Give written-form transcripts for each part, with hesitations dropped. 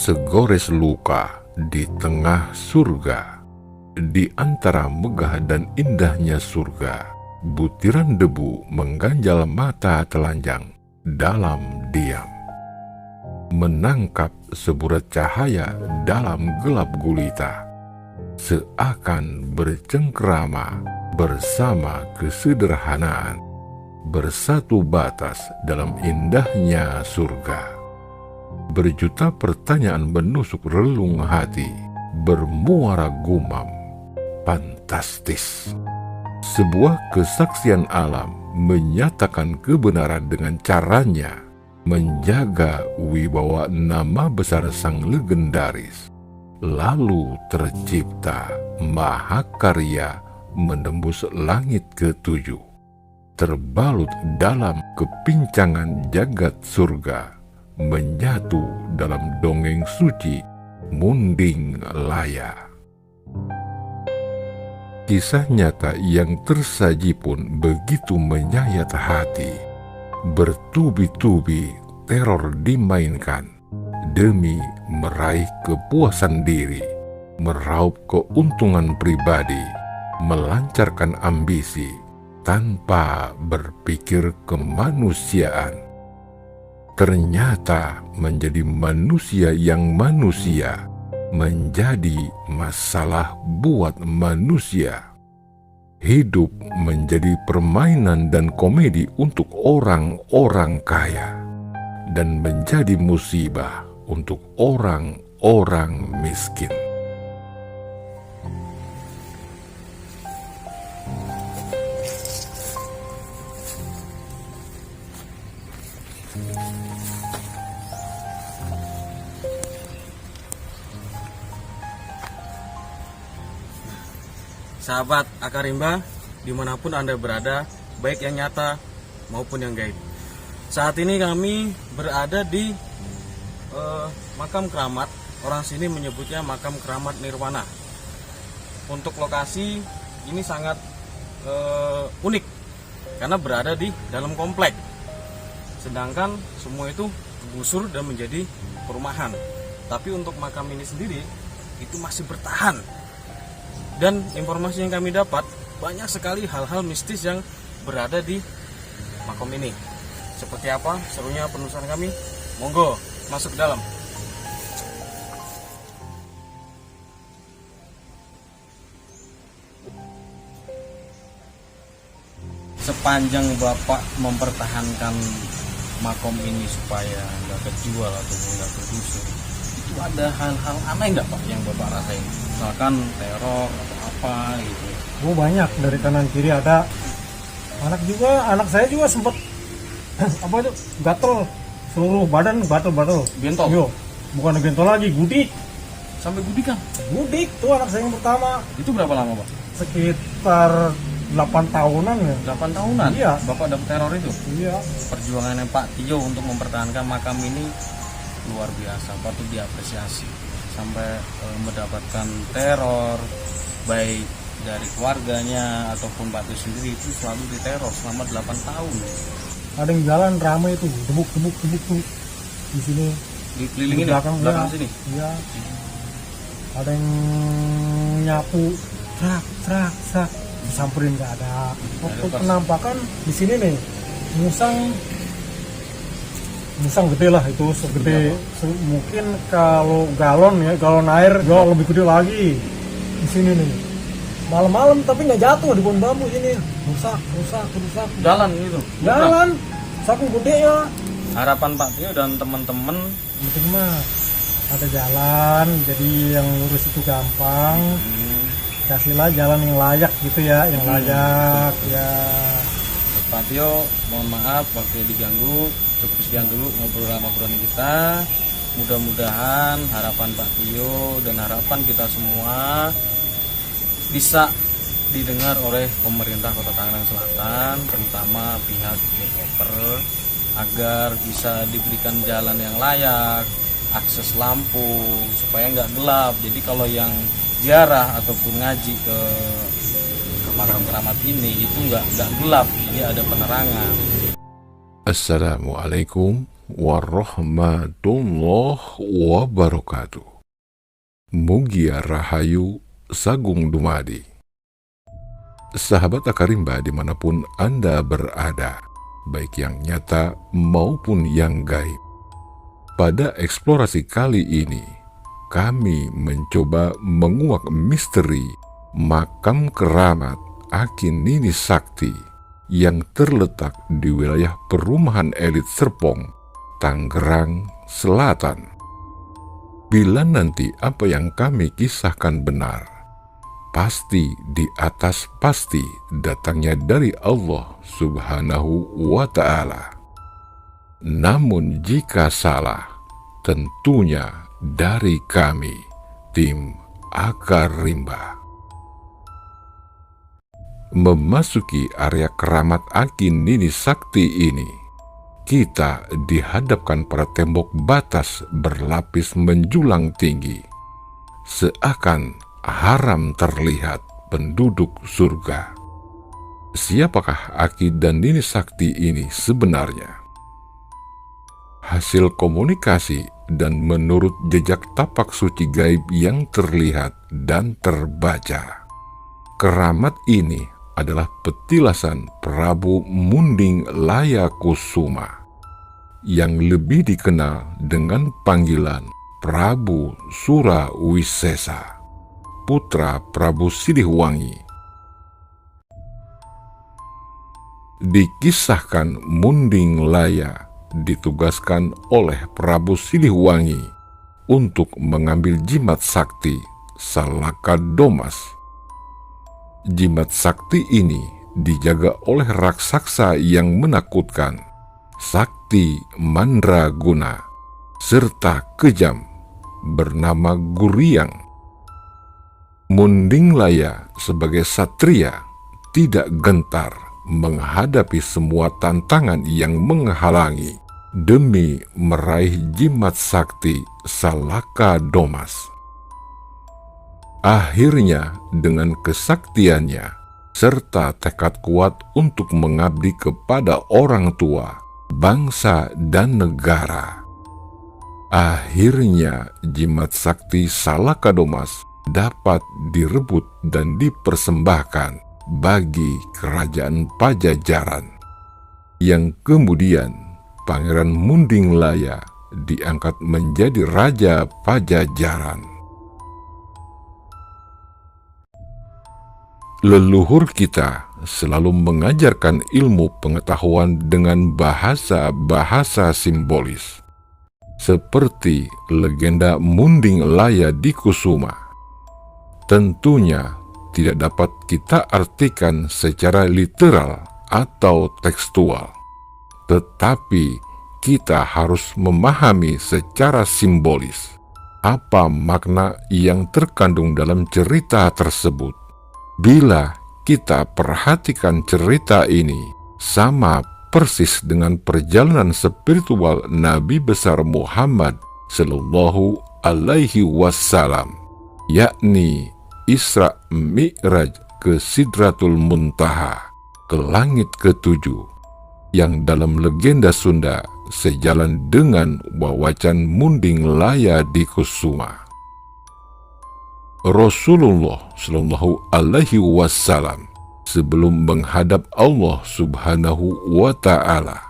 Segores luka di tengah surga, di antara megah dan indahnya surga, butiran debu mengganjal mata telanjang dalam diam, menangkap seburat cahaya dalam gelap gulita, seakan bercengkrama bersama kesederhanaan, bersatu batas dalam indahnya surga. Berjuta pertanyaan menusuk relung hati, bermuara gumam, fantastis. Sebuah kesaksian alam menyatakan kebenaran dengan caranya, menjaga wibawa nama besar sang legendaris. Lalu tercipta mahakarya menembus langit ketujuh, terbalut dalam kepincangan jagat surga, menyatu dalam dongeng suci Munding Laya. Kisah nyata yang tersaji pun begitu menyayat hati. Bertubi-tubi teror dimainkan demi meraih kepuasan diri, meraup keuntungan pribadi, melancarkan ambisi tanpa berpikir kemanusiaan. Ternyata menjadi manusia yang manusia menjadi masalah buat manusia. Hidup menjadi permainan dan komedi untuk orang-orang kaya, dan menjadi musibah untuk orang-orang miskin. Sahabat Akarimba, dimanapun Anda berada, baik yang nyata maupun yang gaib. Saat ini kami berada di makam keramat, orang sini menyebutnya makam keramat Nirwana. Untuk lokasi ini sangat unik, karena berada di dalam komplek. Sedangkan semua itu gusur dan menjadi perumahan. Tapi untuk makam ini sendiri, itu masih bertahan. Dan informasi yang kami dapat, banyak sekali hal-hal mistis yang berada di makom ini. Seperti apa serunya penelusuran kami? Monggo masuk ke dalam. Sepanjang Bapak mempertahankan makom ini supaya nggak kejual ataupun nggak kegusur, itu ada hal-hal aneh nggak Pak yang Bapak rasain? Misalkan teror atau apa gitu? Oh banyak, dari kanan kiri ada. Anak saya juga sempat apa itu gatel, seluruh badan gatel. Bentol? Yo, bukan bentol lagi, gudik. Sampai gudik kan? Gudik tuh anak saya yang pertama. Itu berapa lama Pak? Sekitar 8 tahunan ya. 8 tahunan? Iya. Bapak dapat teror itu? Iya. Perjuangannya Pak Tio untuk mempertahankan makam ini luar biasa, patut diapresiasi. Sampai mendapatkan teror baik dari keluarganya ataupun Pak Tio sendiri, itu selalu diteror selama 8 tahun. Ada yang jalan ramai itu, debuk di sini. Dikelilingi Di belakang sini. Iya. Ada yang nyapu, trak, disamperin nggak ada. Waktu penampakan di sini nih, musang gede lah, itu segede mungkin kalau galon air jauh lebih gede lagi di sini nih. Malam-malam tapi nggak jatuh di pohon bambu sini, rusak. Jalan gitu. Jalan, saking gede ya. Harapan Pak Tio dan teman-teman Penting mah ada jalan, jadi yang ngurus itu gampang. Kasihlah jalan yang layak gitu ya, yang layak ya. Pak Tio, mohon maaf waktu diganggu. Cukup sekian dulu ngobrol-ngobrolan kita. Mudah-mudahan harapan Pak Tio dan harapan kita semua bisa didengar oleh pemerintah Kota Tangerang Selatan, terutama pihak developer, agar bisa diberikan jalan yang layak, akses lampu supaya nggak gelap. Jadi kalau yang ziarah ataupun ngaji ke makam keramat ini itu nggak gelap, jadi ada penerangan. Assalamualaikum warahmatullahi wabarakatuh. Mugia Rahayu Sagung Dumadi. Sahabat Akarimba dimanapun Anda berada, baik yang nyata maupun yang gaib. Pada eksplorasi kali ini, kami mencoba menguak misteri makam keramat Aki Nini Sakti yang terletak di wilayah perumahan elit Serpong, Tangerang Selatan. Bila nanti apa yang kami kisahkan benar, pasti di atas pasti datangnya dari Allah Subhanahu wa Ta'ala. Namun jika salah, tentunya dari kami, tim Akarimba. Memasuki area keramat Aki Nini Sakti ini, kita dihadapkan pada tembok batas berlapis menjulang tinggi, seakan haram terlihat penduduk surga. Siapakah Aki dan Nini Sakti ini sebenarnya? Hasil komunikasi dan menurut jejak tapak suci gaib yang terlihat dan terbaca, keramat ini adalah petilasan Prabu Munding Laya Kusuma yang lebih dikenal dengan panggilan Prabu Surawisesa, putra Prabu Siliwangi. Dikisahkan Munding Laya ditugaskan oleh Prabu Siliwangi untuk mengambil jimat sakti Salaka Domas. Jimat sakti ini dijaga oleh raksasa yang menakutkan, Sakti Mandraguna, serta kejam bernama Guriang. Munding Laya sebagai satria tidak gentar menghadapi semua tantangan yang menghalangi demi meraih jimat sakti Salaka Domas. Akhirnya, dengan kesaktiannya serta tekad kuat untuk mengabdi kepada orang tua, bangsa, dan negara, akhirnya jimat sakti Salaka Domas dapat direbut dan dipersembahkan bagi kerajaan Pajajaran, yang kemudian Pangeran Munding Laya diangkat menjadi Raja Pajajaran. Leluhur kita selalu mengajarkan ilmu pengetahuan dengan bahasa-bahasa simbolis, seperti legenda Munding Laya di Kusuma. Tentunya tidak dapat kita artikan secara literal atau tekstual, tetapi kita harus memahami secara simbolis apa makna yang terkandung dalam cerita tersebut. Bila kita perhatikan cerita ini, sama persis dengan perjalanan spiritual Nabi besar Muhammad Sallallahu Alaihi Wasallam, yakni Isra Mi'raj ke Sidratul Muntaha, ke langit ketujuh, yang dalam legenda Sunda sejalan dengan wawacan Munding Laya di Kusuma. Rasulullah Shallallahu Alaihi Wasallam sebelum menghadap Allah Subhanahu wa Ta'ala,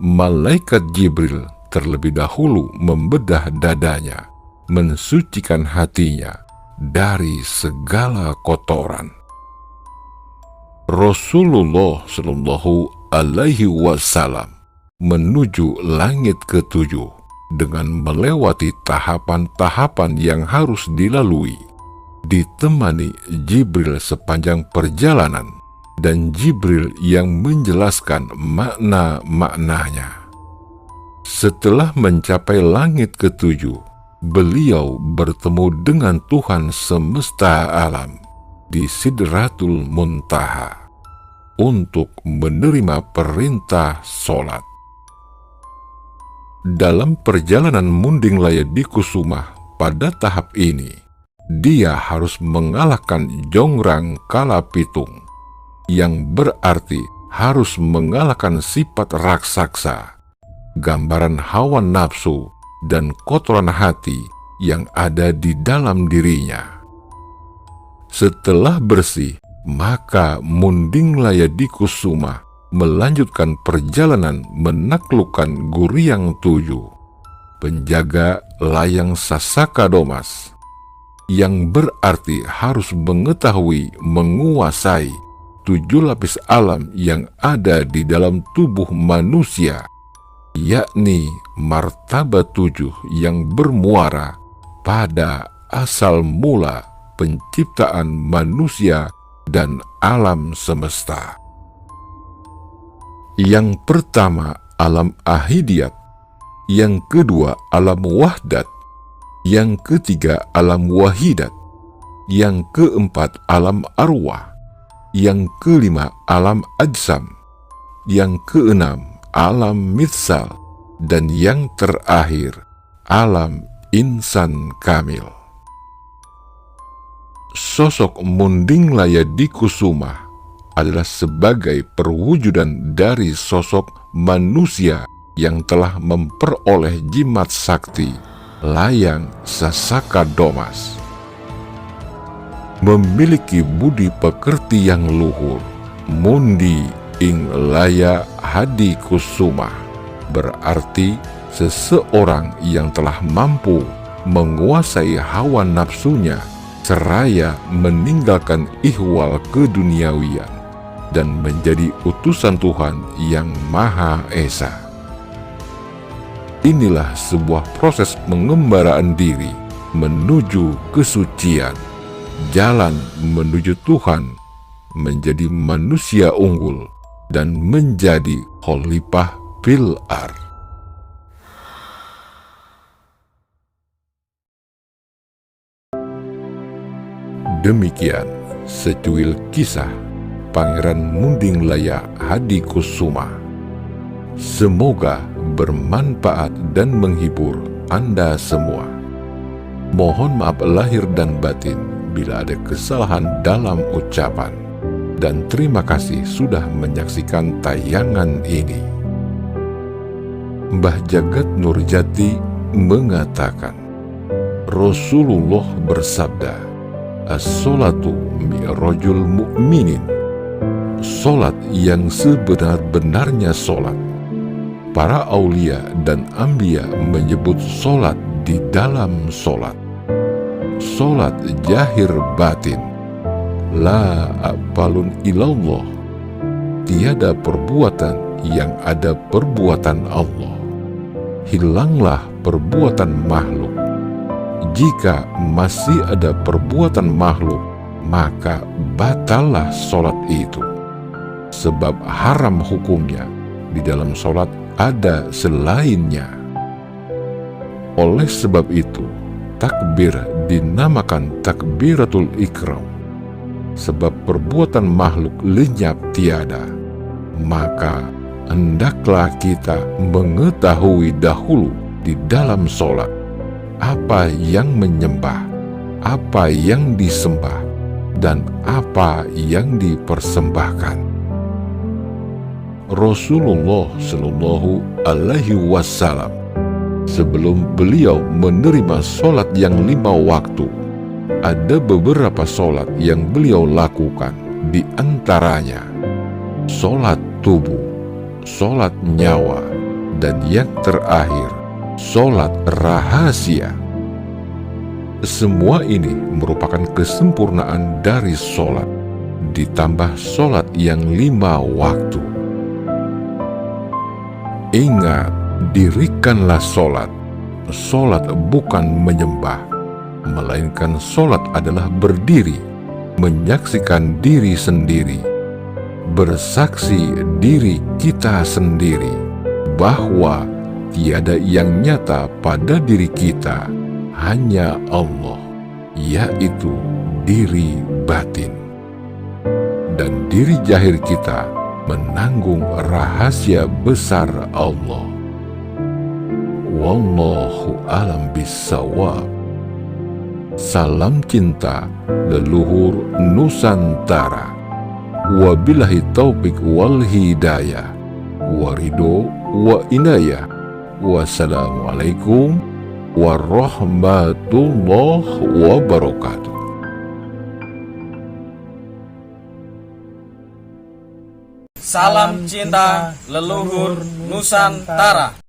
malaikat Jibril terlebih dahulu membedah dadanya, mensucikan hatinya dari segala kotoran. Rasulullah Shallallahu Alaihi Wasallam menuju langit ketujuh dengan melewati tahapan-tahapan yang harus dilalui, ditemani Jibril sepanjang perjalanan, dan Jibril yang menjelaskan makna-maknanya. Setelah mencapai langit ketujuh, beliau bertemu dengan Tuhan semesta alam, di Sidratul Muntaha untuk menerima perintah sholat. Dalam perjalanan Munding Laya Dikusuma pada tahap ini, dia harus mengalahkan Jongrang Kalapitung, yang berarti harus mengalahkan sifat raksasa, gambaran hawa nafsu dan kotoran hati yang ada di dalam dirinya. Setelah bersih, maka Munding Laya Dikusuma melanjutkan perjalanan menaklukkan Guryang 7, penjaga layang Sasaka Domas, yang berarti harus mengetahui, menguasai 7 lapis alam yang ada di dalam tubuh manusia, yakni martabat 7 yang bermuara pada asal mula penciptaan manusia dan alam semesta. Yang pertama alam ahidiyat, yang kedua alam wahdat, yang ketiga alam wahidat, yang keempat alam arwah, yang kelima alam ajsam, yang keenam alam mitsal, dan yang terakhir alam insan kamil. Sosok Munding Laya Dikusuma adalah sebagai perwujudan dari sosok manusia yang telah memperoleh jimat sakti layang Sasaka Domas. Memiliki budi pekerti yang luhur, mundi ing laya hadikusuma, berarti seseorang yang telah mampu menguasai hawa nafsunya seraya meninggalkan ihwal keduniawian dan menjadi utusan Tuhan yang Maha Esa. Inilah sebuah proses pengembaraan diri menuju kesucian, jalan menuju Tuhan, menjadi manusia unggul, dan menjadi khalifah fil ardh. Demikian secuil kisah Pangeran Munding Laya Hadikusuma. Semoga bermanfaat dan menghibur Anda semua. Mohon maaf lahir dan batin bila ada kesalahan dalam ucapan, dan terima kasih sudah menyaksikan tayangan ini. Mbah Jagat Nurjati mengatakan, Rasulullah bersabda, as-sholatu mi'rajul mu'minin. Solat yang sebenar-benarnya solat. Para aulia dan ambia menyebut solat di dalam solat. Solat jahir batin. La aqbalun ilallah. Tiada perbuatan yang ada perbuatan Allah. Hilanglah perbuatan makhluk. Jika masih ada perbuatan makhluk, maka batallah solat itu. Sebab haram hukumnya, di dalam solat ada selainnya. Oleh sebab itu, takbir dinamakan takbiratul ikram. Sebab perbuatan makhluk lenyap tiada, maka hendaklah kita mengetahui dahulu di dalam solat apa yang menyembah, apa yang disembah, dan apa yang dipersembahkan. Rasulullah Shallallahu Alaihi Wasallam sebelum beliau menerima solat yang 5 waktu, ada beberapa solat yang beliau lakukan, di antaranya solat tubuh, solat nyawa, dan yang terakhir solat rahasia. Semua ini merupakan kesempurnaan dari solat, ditambah solat yang 5 waktu. Ingat, dirikanlah solat. Solat bukan menyembah, melainkan solat adalah berdiri, menyaksikan diri sendiri, bersaksi diri kita sendiri, bahwa tiada yang nyata pada diri kita, hanya Allah, yaitu diri batin. Dan diri jahir kita menanggung rahasia besar Allah. Wallahu alam bissawab. Salam cinta leluhur Nusantara. Wabillahi taufik wal hidayah. Warido wa inayah. Wassalamualaikum warahmatullahi wabarakatuh. Salam cinta leluhur Nusantara.